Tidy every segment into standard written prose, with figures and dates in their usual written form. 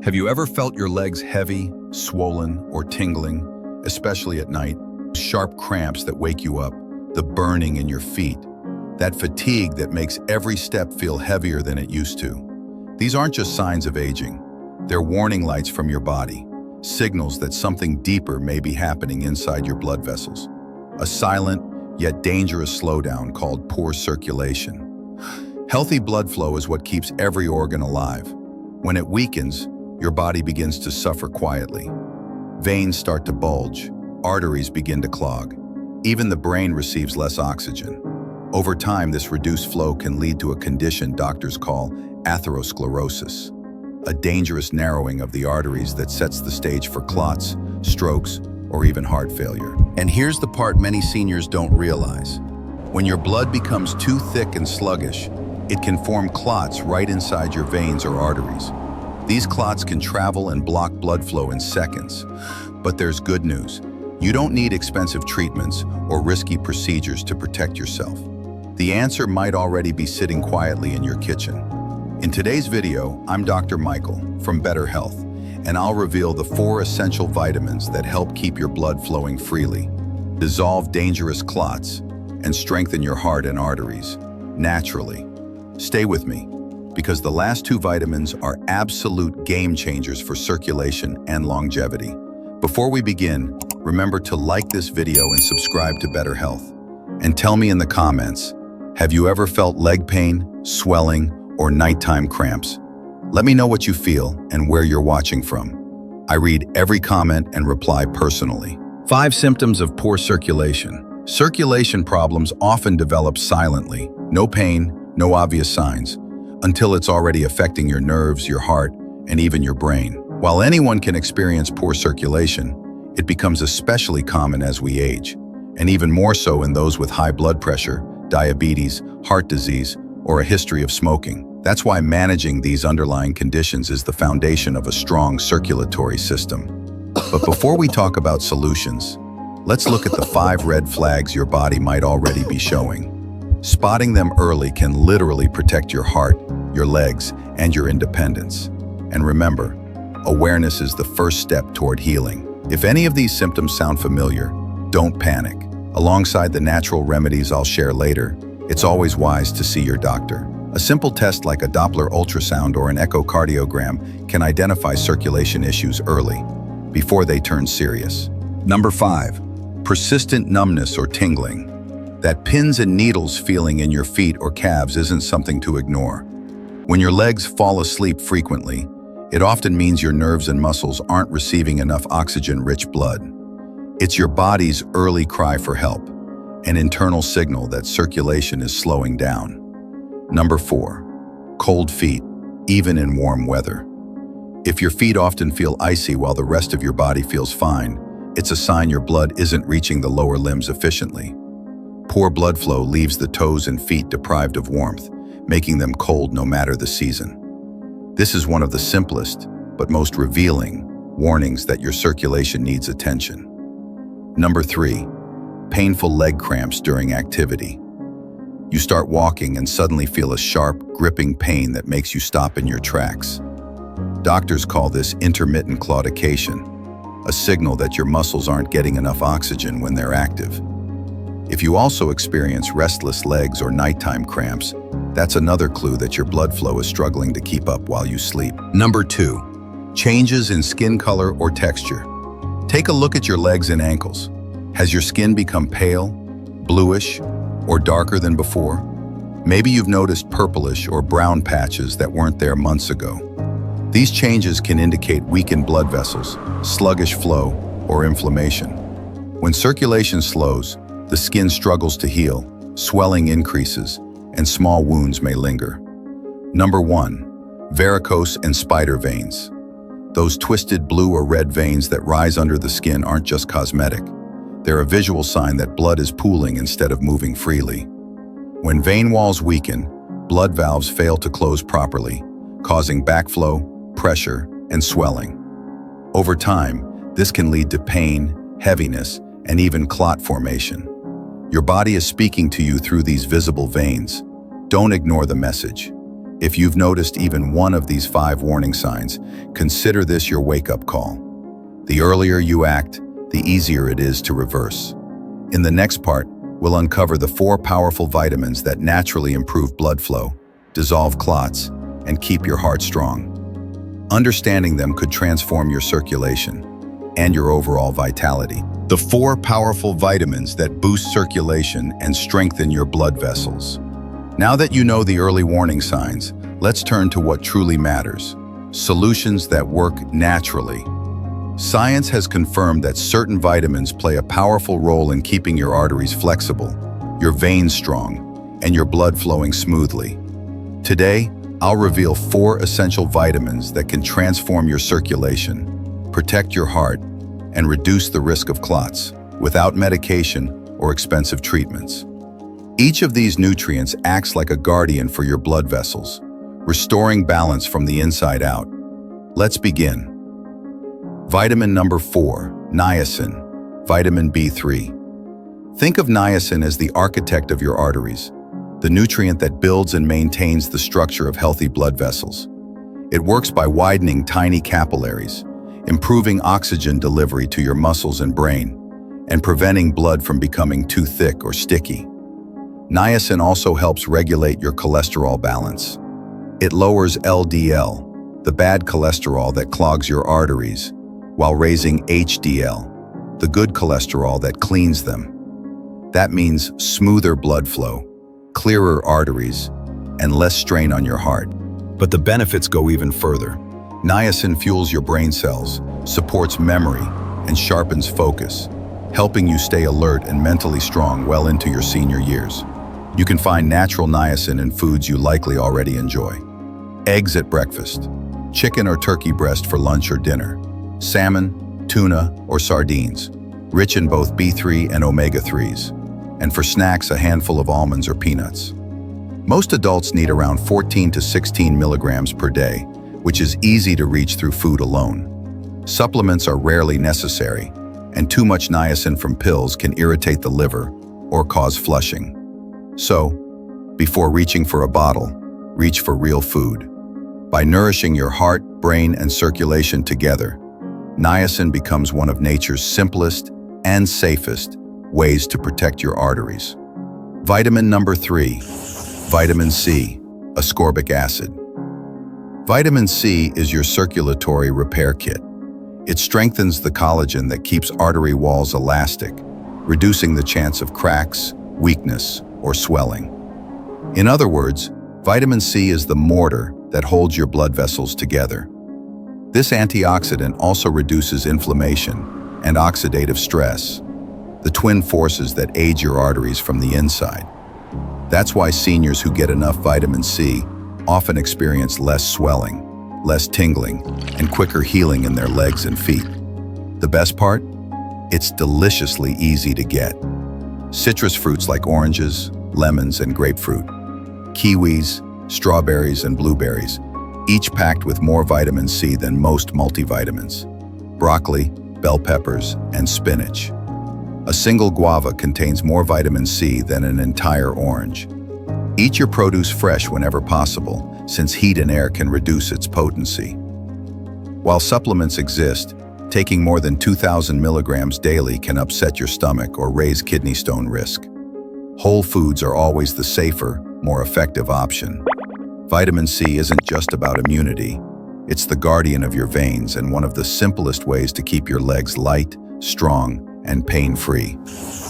Have you ever felt your legs heavy, swollen, or tingling, especially at night? Sharp cramps that wake you up, the burning in your feet, that fatigue that makes every step feel heavier than it used to. These aren't just signs of aging. They're warning lights from your body, signals that something deeper may be happening inside your blood vessels. A silent, yet dangerous slowdown called poor circulation. Healthy blood flow is what keeps every organ alive. When it weakens, your body begins to suffer quietly. Veins start to bulge, arteries begin to clog. Even the brain receives less oxygen. Over time, this reduced flow can lead to a condition doctors call atherosclerosis, a dangerous narrowing of the arteries that sets the stage for clots, strokes, or even heart failure. And here's the part many seniors don't realize. When your blood becomes too thick and sluggish, it can form clots right inside your veins or arteries. These clots can travel and block blood flow in seconds. But there's good news. You don't need expensive treatments or risky procedures to protect yourself. The answer might already be sitting quietly in your kitchen. In today's video, I'm Dr. Michael from Better Health, and I'll reveal the 4 essential vitamins that help keep your blood flowing freely, dissolve dangerous clots, and strengthen your heart and arteries naturally. Stay with me, because the last 2 vitamins are absolute game changers for circulation and longevity. Before we begin, remember to like this video and subscribe to Better Health. And tell me in the comments, have you ever felt leg pain, swelling, or nighttime cramps? Let me know what you feel and where you're watching from. I read every comment and reply personally. 5 symptoms of poor circulation. Circulation problems often develop silently, no pain, no obvious signs, until it's already affecting your nerves, your heart, and even your brain. While anyone can experience poor circulation, it becomes especially common as we age, and even more so in those with high blood pressure, diabetes, heart disease, or a history of smoking. That's why managing these underlying conditions is the foundation of a strong circulatory system. But before we talk about solutions, let's look at the 5 red flags your body might already be showing. Spotting them early can literally protect your heart, your legs, and your independence. And remember, awareness is the first step toward healing. If any of these symptoms sound familiar, don't panic. Alongside the natural remedies I'll share later, it's always wise to see your doctor. A simple test like a Doppler ultrasound or an echocardiogram can identify circulation issues early, before they turn serious. Number 5, persistent numbness or tingling. That pins and needles feeling in your feet or calves isn't something to ignore. When your legs fall asleep frequently, it often means your nerves and muscles aren't receiving enough oxygen-rich blood. It's your body's early cry for help, an internal signal that circulation is slowing down. Number 4, cold feet, even in warm weather. If your feet often feel icy while the rest of your body feels fine, it's a sign your blood isn't reaching the lower limbs efficiently. Poor blood flow leaves the toes and feet deprived of warmth, making them cold no matter the season. This is one of the simplest, but most revealing, warnings that your circulation needs attention. Number 3, painful leg cramps during activity. You start walking and suddenly feel a sharp, gripping pain that makes you stop in your tracks. Doctors call this intermittent claudication, a signal that your muscles aren't getting enough oxygen when they're active. If you also experience restless legs or nighttime cramps, that's another clue that your blood flow is struggling to keep up while you sleep. Number 2, changes in skin color or texture. Take a look at your legs and ankles. Has your skin become pale, bluish, or darker than before? Maybe you've noticed purplish or brown patches that weren't there months ago. These changes can indicate weakened blood vessels, sluggish flow, or inflammation. When circulation slows, the skin struggles to heal, swelling increases, and small wounds may linger. Number 1, varicose and spider veins. Those twisted blue or red veins that rise under the skin aren't just cosmetic. They're a visual sign that blood is pooling instead of moving freely. When vein walls weaken, blood valves fail to close properly, causing backflow, pressure, and swelling. Over time, this can lead to pain, heaviness, and even clot formation. Your body is speaking to you through these visible veins. Don't ignore the message. If you've noticed even one of these 5 warning signs, consider this your wake-up call. The earlier you act, the easier it is to reverse. In the next part, we'll uncover the 4 powerful vitamins that naturally improve blood flow, dissolve clots, and keep your heart strong. Understanding them could transform your circulation and your overall vitality. The 4 powerful vitamins that boost circulation and strengthen your blood vessels. Now that you know the early warning signs, let's turn to what truly matters: solutions that work naturally. Science has confirmed that certain vitamins play a powerful role in keeping your arteries flexible, your veins strong, and your blood flowing smoothly. Today, I'll reveal 4 essential vitamins that can transform your circulation, protect your heart, and reduce the risk of clots without medication or expensive treatments. Each of these nutrients acts like a guardian for your blood vessels, restoring balance from the inside out. Let's begin. Vitamin number 4, niacin, vitamin B3. Think of niacin as the architect of your arteries, the nutrient that builds and maintains the structure of healthy blood vessels. It works by widening tiny capillaries, improving oxygen delivery to your muscles and brain, and preventing blood from becoming too thick or sticky. Niacin also helps regulate your cholesterol balance. It lowers LDL, the bad cholesterol that clogs your arteries, while raising HDL, the good cholesterol that cleans them. That means smoother blood flow, clearer arteries, and less strain on your heart. But the benefits go even further. Niacin fuels your brain cells, supports memory, and sharpens focus, helping you stay alert and mentally strong well into your senior years. You can find natural niacin in foods you likely already enjoy. Eggs at breakfast, chicken or turkey breast for lunch or dinner, salmon, tuna, or sardines, rich in both B3 and omega-3s, and for snacks, a handful of almonds or peanuts. Most adults need around 14 to 16 milligrams per day, which is easy to reach through food alone. Supplements are rarely necessary, and too much niacin from pills can irritate the liver or cause flushing. So, before reaching for a bottle, reach for real food. By nourishing your heart, brain, and circulation together, niacin becomes one of nature's simplest and safest ways to protect your arteries. Vitamin number 3, vitamin C, ascorbic acid. Vitamin C is your circulatory repair kit. It strengthens the collagen that keeps artery walls elastic, reducing the chance of cracks, weakness, or swelling. In other words, vitamin C is the mortar that holds your blood vessels together. This antioxidant also reduces inflammation and oxidative stress, the twin forces that aid your arteries from the inside. That's why seniors who get enough vitamin C often experience less swelling, less tingling, and quicker healing in their legs and feet. The best part? It's deliciously easy to get. Citrus fruits like oranges, lemons, and grapefruit, kiwis, strawberries, and blueberries, each packed with more vitamin C than most multivitamins. Broccoli, bell peppers, and spinach. A single guava contains more vitamin C than an entire orange. Eat your produce fresh whenever possible, since heat and air can reduce its potency. While supplements exist, taking more than 2,000 milligrams daily can upset your stomach or raise kidney stone risk. Whole foods are always the safer, more effective option. Vitamin C isn't just about immunity. It's the guardian of your veins and one of the simplest ways to keep your legs light, strong, and pain-free.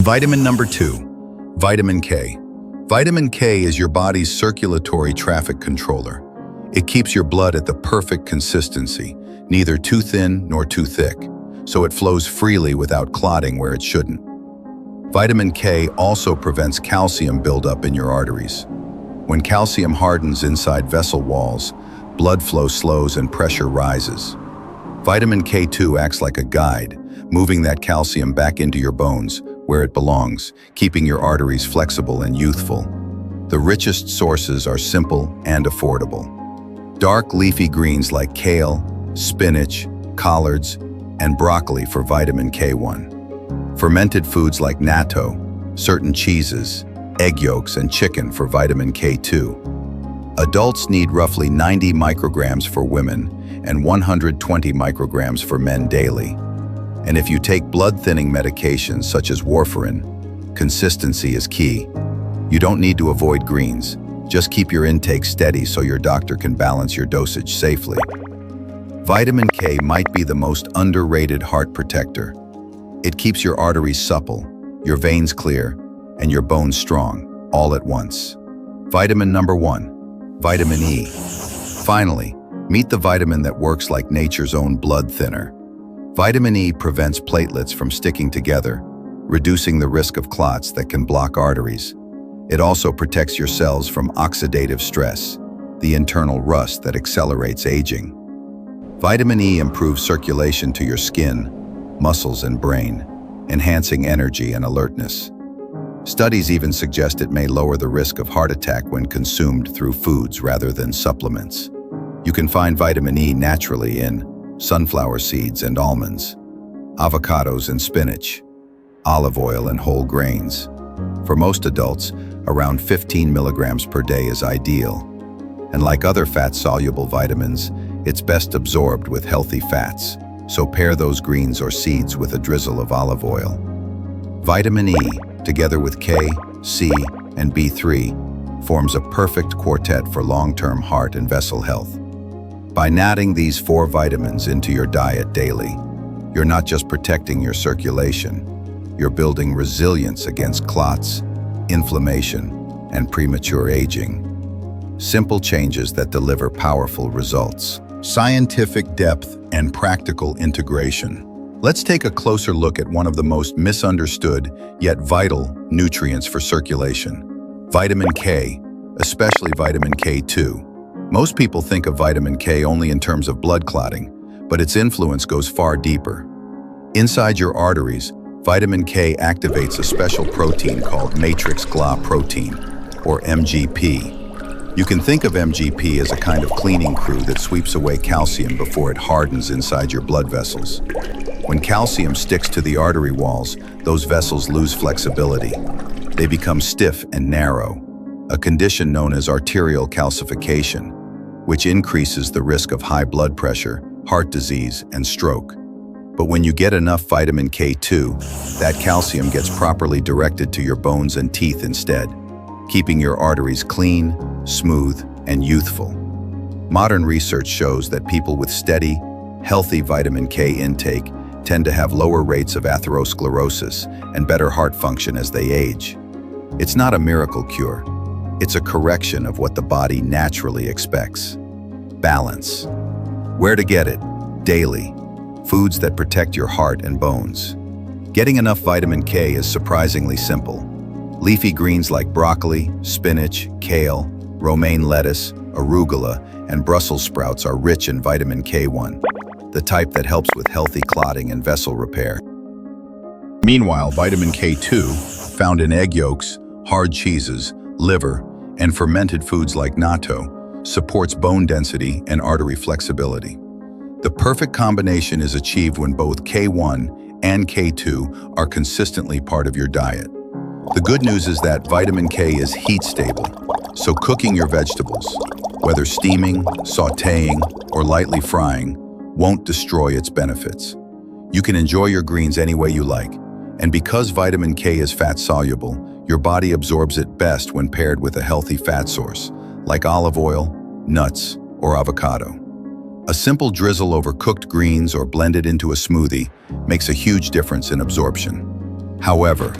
Vitamin number 2, vitamin K. Vitamin K is your body's circulatory traffic controller. It keeps your blood at the perfect consistency, neither too thin nor too thick, so it flows freely without clotting where it shouldn't. Vitamin K also prevents calcium buildup in your arteries. When calcium hardens inside vessel walls, blood flow slows and pressure rises. Vitamin K2 acts like a guide, moving that calcium back into your bones, where it belongs, keeping your arteries flexible and youthful. The richest sources are simple and affordable. Dark leafy greens like kale, spinach, collards, and broccoli for vitamin K1. Fermented foods like natto, certain cheeses, egg yolks, and chicken for vitamin K2. Adults need roughly 90 micrograms for women and 120 micrograms for men daily. And if you take blood-thinning medications such as warfarin, consistency is key. You don't need to avoid greens. Just keep your intake steady so your doctor can balance your dosage safely. Vitamin K might be the most underrated heart protector. It keeps your arteries supple, your veins clear, and your bones strong, all at once. Vitamin number 1, vitamin E. Finally, meet the vitamin that works like nature's own blood thinner. Vitamin E prevents platelets from sticking together, reducing the risk of clots that can block arteries. It also protects your cells from oxidative stress, the internal rust that accelerates aging. Vitamin E improves circulation to your skin, muscles, and brain, enhancing energy and alertness. Studies even suggest it may lower the risk of heart attack when consumed through foods rather than supplements. You can find vitamin E naturally in sunflower seeds and almonds, avocados and spinach, olive oil and whole grains. For most adults, around 15 milligrams per day is ideal. And like other fat-soluble vitamins, it's best absorbed with healthy fats, so pair those greens or seeds with a drizzle of olive oil. Vitamin E, together with K, C, and B3, forms a perfect quartet for long-term heart and vessel health. By adding these 4 vitamins into your diet daily, you're not just protecting your circulation, you're building resilience against clots, inflammation, and premature aging. Simple changes that deliver powerful results. Scientific depth and practical integration. Let's take a closer look at one of the most misunderstood yet vital nutrients for circulation: vitamin K, especially vitamin K2. Most people think of vitamin K only in terms of blood clotting, but its influence goes far deeper. Inside your arteries, vitamin K activates a special protein called matrix GLA protein, or MGP. You can think of MGP as a kind of cleaning crew that sweeps away calcium before it hardens inside your blood vessels. When calcium sticks to the artery walls, those vessels lose flexibility. They become stiff and narrow, a condition known as arterial calcification, which increases the risk of high blood pressure, heart disease, and stroke. But when you get enough vitamin K2, that calcium gets properly directed to your bones and teeth instead, keeping your arteries clean, smooth, and youthful. Modern research shows that people with steady, healthy vitamin K intake tend to have lower rates of atherosclerosis and better heart function as they age. It's not a miracle cure. It's a correction of what the body naturally expects. Balance. Where to get it? Daily. Foods that protect your heart and bones. Getting enough vitamin K is surprisingly simple. Leafy greens like broccoli, spinach, kale, romaine lettuce, arugula, and Brussels sprouts are rich in vitamin K1, the type that helps with healthy clotting and vessel repair. Meanwhile, vitamin K2, found in egg yolks, hard cheeses, liver, and fermented foods like natto, supports bone density and artery flexibility. The perfect combination is achieved when both K1 and K2 are consistently part of your diet. The good news is that vitamin K is heat stable, so cooking your vegetables, whether steaming, sautéing, or lightly frying, won't destroy its benefits. You can enjoy your greens any way you like, and because vitamin K is fat-soluble, your body absorbs it best when paired with a healthy fat source, like olive oil, nuts, or avocado. A simple drizzle over cooked greens or blended into a smoothie makes a huge difference in absorption. However,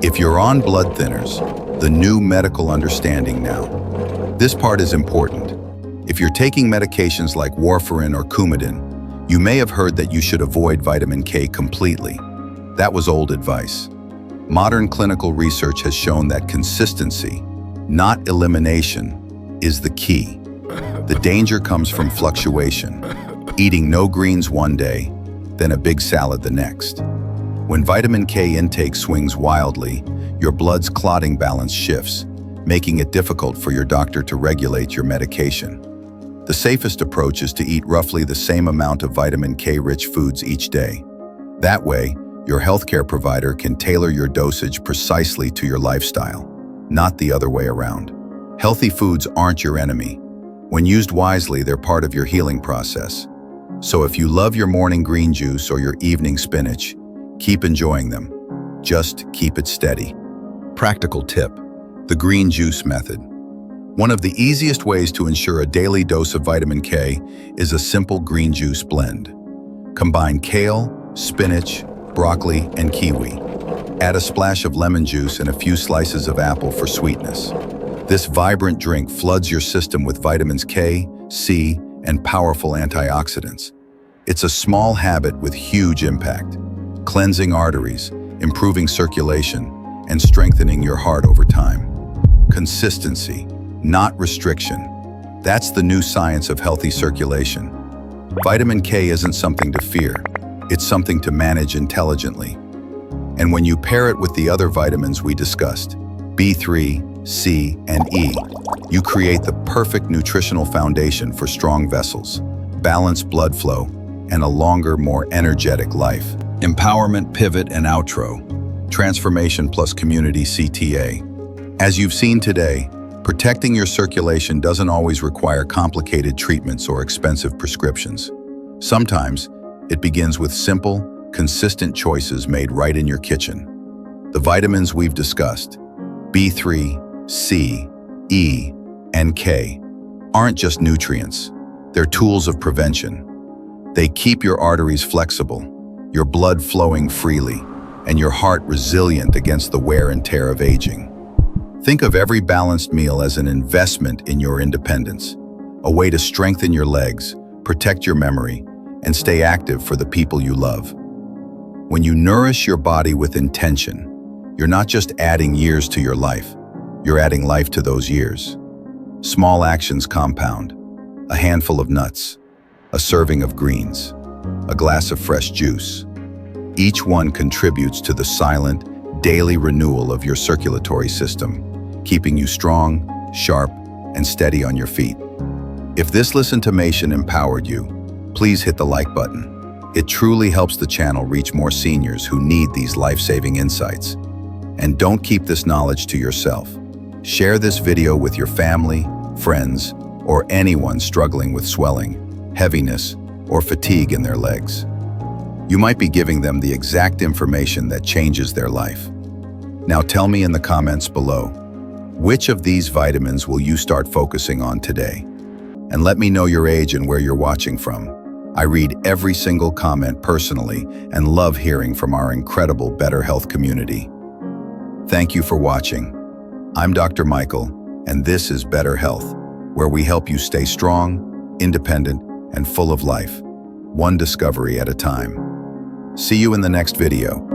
if you're on blood thinners, the new medical understanding now. This part is important. If you're taking medications like warfarin or Coumadin, you may have heard that you should avoid vitamin K completely. That was old advice. Modern clinical research has shown that consistency, not elimination, is the key. The danger comes from fluctuation, eating no greens one day, then a big salad the next. When vitamin K intake swings wildly, your blood's clotting balance shifts, making it difficult for your doctor to regulate your medication. The safest approach is to eat roughly the same amount of vitamin K-rich foods each day. That way, your healthcare provider can tailor your dosage precisely to your lifestyle, not the other way around. Healthy foods aren't your enemy. When used wisely, they're part of your healing process. So if you love your morning green juice or your evening spinach, keep enjoying them. Just keep it steady. Practical tip: the green juice method. One of the easiest ways to ensure a daily dose of vitamin K is a simple green juice blend. Combine kale, spinach, broccoli, and kiwi. Add a splash of lemon juice and a few slices of apple for sweetness. This vibrant drink floods your system with vitamins K, C, and powerful antioxidants. It's a small habit with huge impact, cleansing arteries, improving circulation, and strengthening your heart over time. Consistency, not restriction. That's the new science of healthy circulation. Vitamin K isn't something to fear. It's something to manage intelligently. And when you pair it with the other vitamins we discussed, B3, C, and E, you create the perfect nutritional foundation for strong vessels, balanced blood flow, and a longer, more energetic life. Empowerment pivot and outro. Transformation plus community CTA. As you've seen today, protecting your circulation doesn't always require complicated treatments or expensive prescriptions. Sometimes, it begins with simple, consistent choices made right in your kitchen. The vitamins we've discussed, B3, C, E, and K, aren't just nutrients. They're tools of prevention. They keep your arteries flexible, your blood flowing freely, and your heart resilient against the wear and tear of aging. Think of every balanced meal as an investment in your independence, a way to strengthen your legs, protect your memory, and stay active for the people you love. When you nourish your body with intention, you're not just adding years to your life, you're adding life to those years. Small actions compound: a handful of nuts, a serving of greens, a glass of fresh juice. Each one contributes to the silent, daily renewal of your circulatory system, keeping you strong, sharp, and steady on your feet. If this listentomation empowered you, please hit the like button. It truly helps the channel reach more seniors who need these life-saving insights. And don't keep this knowledge to yourself. Share this video with your family, friends, or anyone struggling with swelling, heaviness, or fatigue in their legs. You might be giving them the exact information that changes their life. Now tell me in the comments below, which of these vitamins will you start focusing on today? And let me know your age and where you're watching from. I read every single comment personally and love hearing from our incredible Better Health community. Thank you for watching. I'm Dr. Michael, and this is Better Health, where we help you stay strong, independent, and full of life, one discovery at a time. See you in the next video.